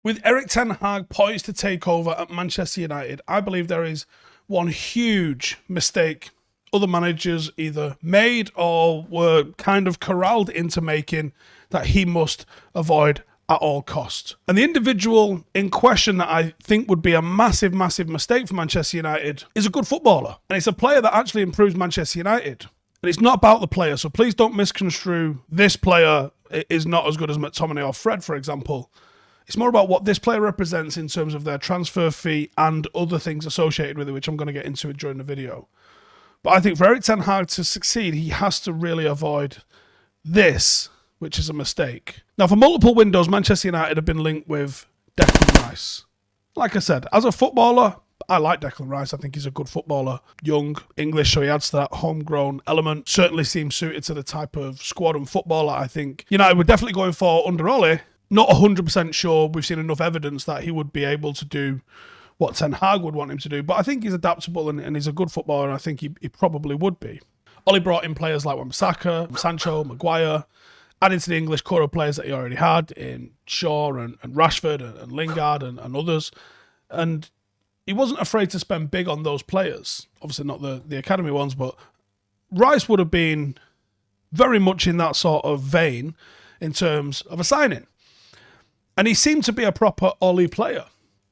With Erik ten Hag poised to take over at Manchester United, I believe there is one huge mistake other managers either made or were kind of corralled into making that he must avoid at all costs. And the individual in question that I think would be a massive, massive mistake for Manchester United is a good footballer. And it's a player that actually improves Manchester United. And it's not about the player, so please don't misconstrue this player is not as good as McTominay or Fred, for example. It's more about what this player represents in terms of their transfer fee and other things associated with it, which I'm going to get into during the video. But I think for Erik ten Hag to succeed, he has to really avoid this, which is a mistake. Now, for multiple windows, Manchester United have been linked with Declan Rice. Like I said, as a footballer, I like Declan Rice. I think he's a good footballer. Young, English, so he adds to that homegrown element. Certainly seems suited to the type of squad and footballer I think United were definitely going for under Ole. Not 100% sure we've seen enough evidence that he would be able to do what Ten Hag would want him to do, but I think he's adaptable and he's a good footballer, and I think he probably would be. Ole brought in players like Wan-Bissaka, Sancho, Maguire, adding to the English core of players that he already had in Shaw and Rashford and Lingard and others, and he wasn't afraid to spend big on those players. Obviously not the academy ones, but Rice would have been very much in that sort of vein in terms of a signing. And he seemed to be a proper Ole player.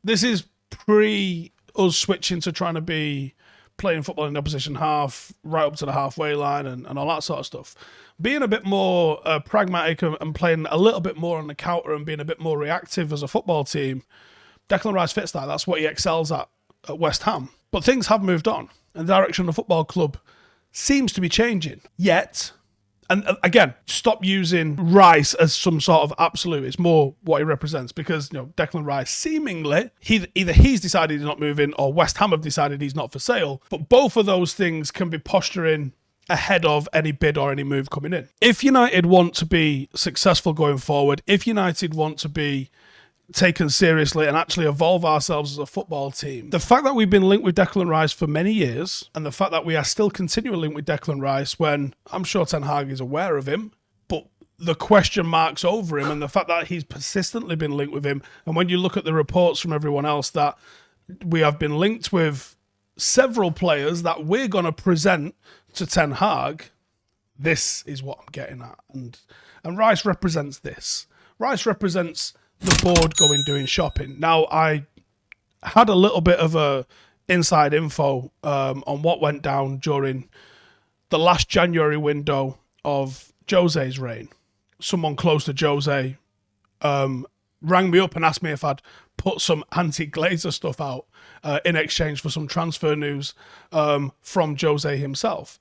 This is pre us switching to trying to be playing football in the opposition half, right up to the halfway line and all that sort of stuff. Being a bit more pragmatic and playing a little bit more on the counter and being a bit more reactive as a football team, Declan Rice fits that. That's what he excels at West Ham. But things have moved on, and the direction of the football club seems to be changing. Yet, and again, stop using Rice as some sort of absolute. It's more what he represents, because Declan Rice seemingly, either he's decided he's not moving or West Ham have decided he's not for sale. But both of those things can be posturing ahead of any bid or any move coming in. If United want to be successful going forward, if United want to be taken seriously and actually evolve ourselves as a football team, the fact that we've been linked with Declan Rice for many years, and the fact that we are still continually linked with Declan Rice when I'm sure Ten Hag is aware of him, but the question marks over him, and the fact that he's persistently been linked with him, and when you look at the reports from everyone else that we have been linked with several players that we're going to present to Ten Hag, this is what I'm getting at. And Rice represents this. Rice represents the board going doing shopping. Now, I had a little bit of a inside info on what went down during the last January window of Jose's reign. Someone close to Jose rang me up and asked me if I'd put some anti-Glazer stuff out in exchange for some transfer news from Jose himself.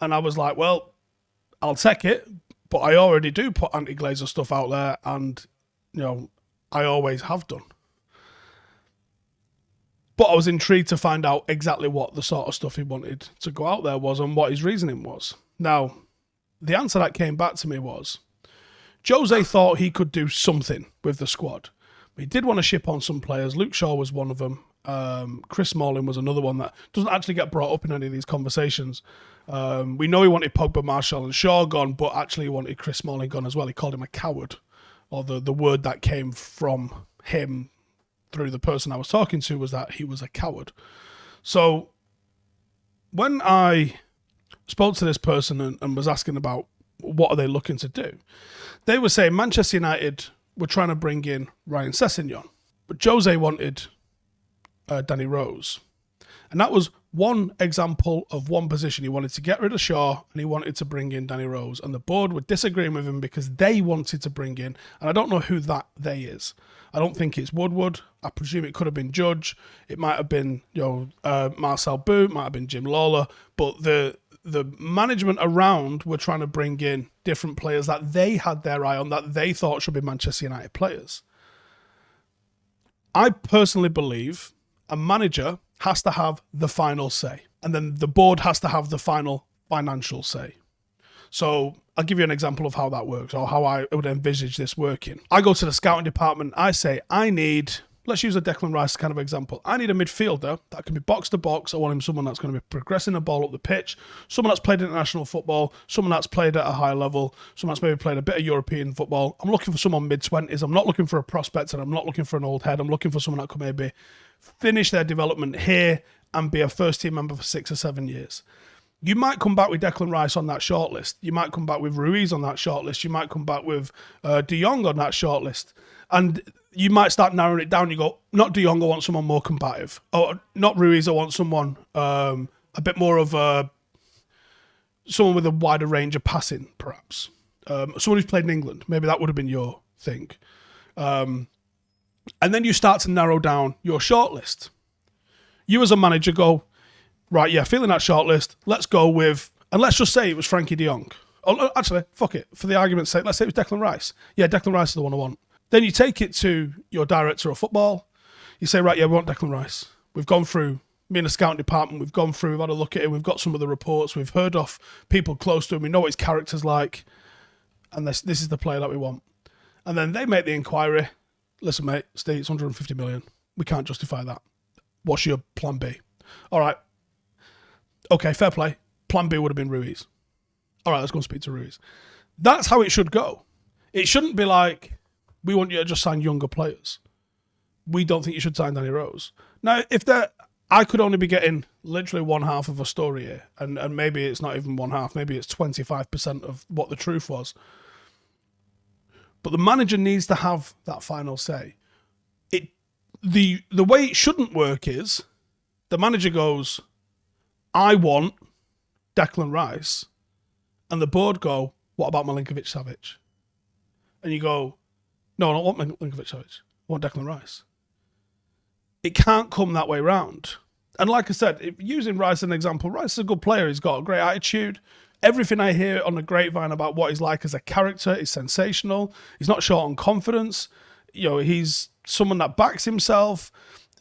And I was like, well, I'll take it, but I already do put anti-Glazer stuff out there, and I always have done. But I was intrigued to find out exactly what the sort of stuff he wanted to go out there was and what his reasoning was. Now, the answer that came back to me was, Jose thought he could do something with the squad. He did want to ship on some players. Luke Shaw was one of them. Chris Smalling was another one that doesn't actually get brought up in any of these conversations. We know he wanted Pogba, Martial and Shaw gone, but actually he wanted Chris Smalling gone as well. He called him a coward. Or the word that came from him through the person I was talking to was that he was a coward. So when I spoke to this person and was asking about what are they looking to do, they were saying Manchester United were trying to bring in Ryan Sessegnon, but Jose wanted Danny Rose. And that was one example of one position. He wanted to get rid of Shaw and he wanted to bring in Danny Rose. And the board were disagreeing with him because they wanted to bring in, and I don't know who that they is. I don't think it's Woodward. I presume it could have been Judge. It might have been Marcel Boot, might have been Jim Lawler. But the management around were trying to bring in different players that they had their eye on, that they thought should be Manchester United players. I personally believe a manager has to have the final say, and then the board has to have the final financial say. So I'll give you an example of how that works, or how I would envisage this working. I go to the scouting department, I say, I need let's use a Declan Rice kind of example. I need a midfielder that can be box to box. I want him someone that's going to be progressing the ball up the pitch, someone that's played international football, someone that's played at a high level, someone that's maybe played a bit of European football. I'm looking for someone mid-20s. I'm not looking for a prospect and I'm not looking for an old head. I'm looking for someone that could maybe finish their development here and be a first-team member for 6 or 7 years. You might come back with Declan Rice on that shortlist. You might come back with Ruiz on that shortlist. You might come back with De Jong on that shortlist. And you might start narrowing it down. You go, not De Jong, I want someone more combative. Or not Ruiz, I want someone a bit more of someone with a wider range of passing, perhaps. Someone who's played in England. Maybe that would have been your thing. And then you start to narrow down your shortlist. You as a manager go, right, yeah, feeling that shortlist, let's go with, and let's just say it was Frankie de Jong. Oh, actually, fuck it. For the argument's sake, let's say it was Declan Rice. Yeah, Declan Rice is the one I want. Then you take it to your director of football. You say, right, yeah, we want Declan Rice. We've gone through, me and the scouting department, we've gone through, we've had a look at it, we've got some of the reports, we've heard off people close to him, we know what his character's like, and this is the player that we want. And then they make the inquiry. Listen, mate, Steve, it's 150 million. We can't justify that. What's your plan B? All right. Okay, fair play. Plan B would have been Ruiz. All right, let's go and speak to Ruiz. That's how it should go. It shouldn't be like, we want you to just sign younger players. We don't think you should sign Danny Rose. Now, I could only be getting literally one half of a story here, and maybe it's not even one half, maybe it's 25% of what the truth was. But the manager needs to have that final say. The way it shouldn't work is, the manager goes, I want Declan Rice, and the board go, what about Milinkovic-Savic? And you go, no, I don't want Milinkovic-Savic. I want Declan Rice. It can't come that way round. And like I said, using Rice as an example, Rice is a good player. He's got a great attitude. Everything I hear on the grapevine about what he's like as a character is sensational. He's not short on confidence. You know, he's someone that backs himself.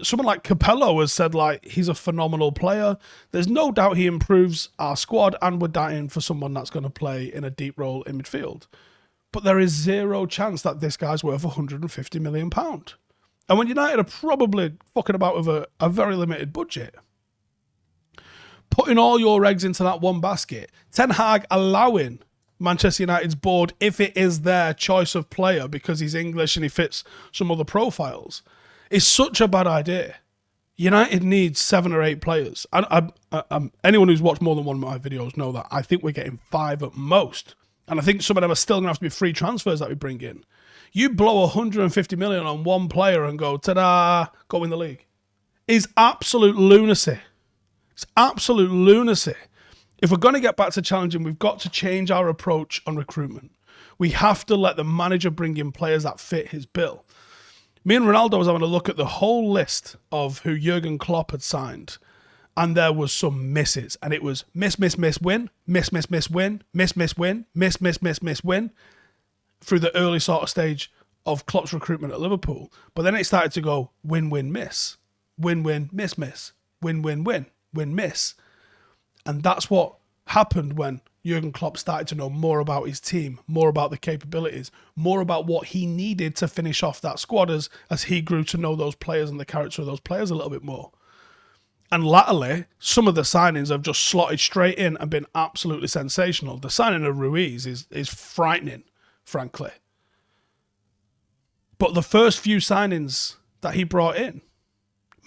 Someone like Capello has said, like, he's a phenomenal player. There's no doubt he improves our squad, and we're dying for someone that's going to play in a deep role in midfield. But there is zero chance that this guy's worth £150 million. And when United are probably fucking about with a very limited budget, putting all your eggs into that one basket, Ten Hag allowing Manchester United's board, if it is their choice of player because he's English and he fits some other profiles, is such a bad idea. United needs 7 or 8 players. Anyone who's watched more than one of my videos know that. I think we're getting 5 at most. And I think some of them are still going to have to be free transfers that we bring in. You blow 150 million on one player and go, ta-da, go win the league. Is absolute lunacy. It's absolute lunacy. If we're going to get back to challenging, we've got to change our approach on recruitment. We have to let the manager bring in players that fit his bill. Me and Ronaldo was having a look at the whole list of who Jurgen Klopp had signed, and there was some misses, and it was miss, miss, miss, win, miss, miss, miss, win, miss, miss, win, miss, miss, miss, miss, win, through the early sort of stage of Klopp's recruitment at Liverpool. But then it started to go win, win, miss, win, win, miss, miss, win, win, win, win, miss. And that's what happened when Jurgen Klopp started to know more about his team, more about the capabilities, more about what he needed to finish off that squad as he grew to know those players and the character of those players a little bit more. And latterly, some of the signings have just slotted straight in and been absolutely sensational. The signing of Ruiz is frightening, frankly. But the first few signings that he brought in,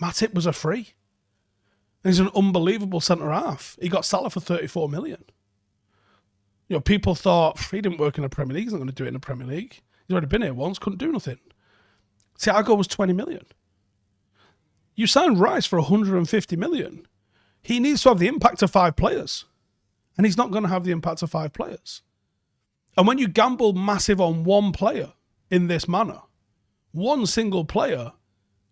Matip was a free. And he's an unbelievable centre-half. He got Salah for 34 million. You know, people thought, he didn't work in the Premier League, he's not going to do it in the Premier League. He's already been here once, couldn't do nothing. Thiago was 20 million. You signed Rice for 150 million. He needs to have the impact of 5 players. And he's not going to have the impact of 5 players. And when you gamble massive on one player in this manner, one single player,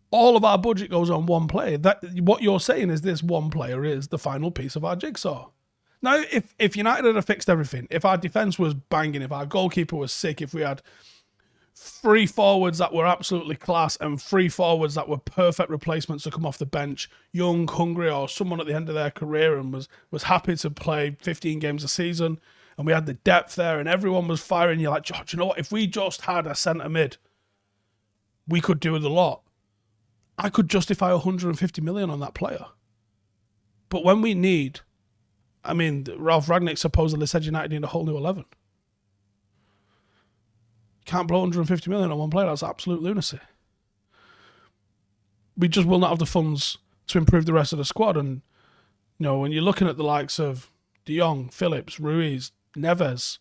all of our budget goes on one player. That what you're saying is this one player is the final piece of our jigsaw. Now, if United had fixed everything, if our defence was banging, if our goalkeeper was sick, if we had 3 forwards that were absolutely class and 3 forwards that were perfect replacements to come off the bench, young, hungry, or someone at the end of their career and was happy to play 15 games a season, and we had the depth there and everyone was firing, you're like, George, you know what? If we just had a centre mid, we could do with a lot. I could justify 150 million on that player. But when we need, I mean, Ralph Rangnick supposedly said United need a whole new 11. You can't blow 150 million on one player. That's absolute lunacy. We just will not have the funds to improve the rest of the squad. And, you know, when you're looking at the likes of De Jong, Phillips, Ruiz, Neves,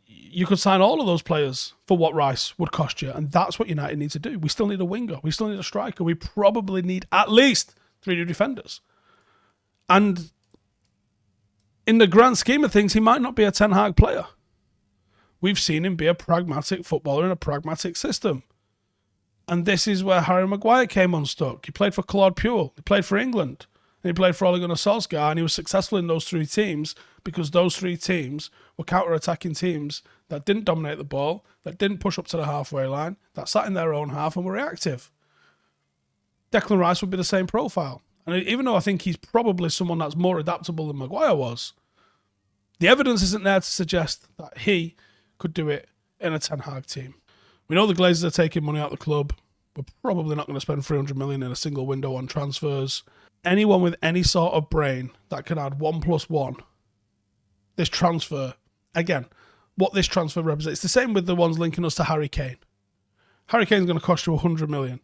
you could sign all of those players for what Rice would cost you. And that's what United need to do. We still need a winger. We still need a striker. We probably need at least 3 new defenders. And in the grand scheme of things, he might not be a Ten Hag player. We've seen him be a pragmatic footballer in a pragmatic system. And this is where Harry Maguire came unstuck. He played for Claude Puel. He played for England. And he played for Ole Gunnar Solskjaer. And he was successful in those 3 teams because those 3 teams were counter-attacking teams that didn't dominate the ball, that didn't push up to the halfway line, that sat in their own half and were reactive. Declan Rice would be the same profile. And even though I think he's probably someone that's more adaptable than Maguire was, the evidence isn't there to suggest that he could do it in a Ten Hag team. We know the Glazers are taking money out of the club. We're probably not going to spend 300 million in a single window on transfers. Anyone with any sort of brain that can add 1 + 1, this transfer, again, what this transfer represents, it's the same with the ones linking us to Harry Kane. Harry Kane's going to cost you 100 million.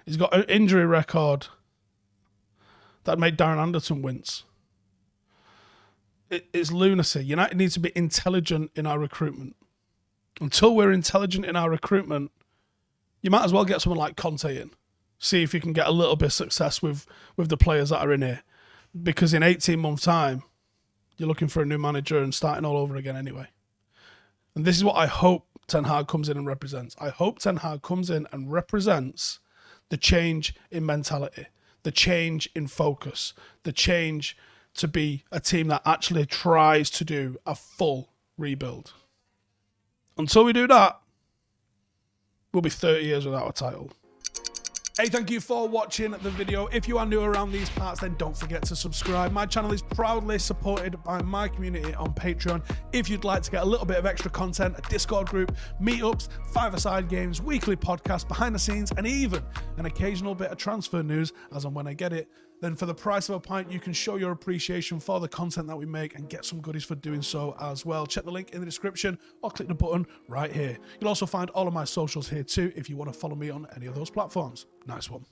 He's got an injury record that made Darren Anderton wince. It's lunacy. United needs to be intelligent in our recruitment. Until we're intelligent in our recruitment, you might as well get someone like Conte in. See if you can get a little bit of success with the players that are in here. Because in 18 months' time, you're looking for a new manager and starting all over again anyway. And this is what I hope Ten Hag comes in and represents. I hope Ten Hag comes in and represents the change in mentality, the change in focus, the change to be a team that actually tries to do a full rebuild. Until we do that, we'll be 30 years without a title. Hey, thank you for watching the video. If you are new around these parts, then don't forget to subscribe. My channel is proudly supported by my community on Patreon. If you'd like to get a little bit of extra content, a Discord group, meetups, 5-a-side games, weekly podcasts, behind the scenes, and even an occasional bit of transfer news as and when I get it, then for the price of a pint, you can show your appreciation for the content that we make and get some goodies for doing so as well. Check the link in the description or click the button right here. You'll also find all of my socials here too if you want to follow me on any of those platforms. Nice one.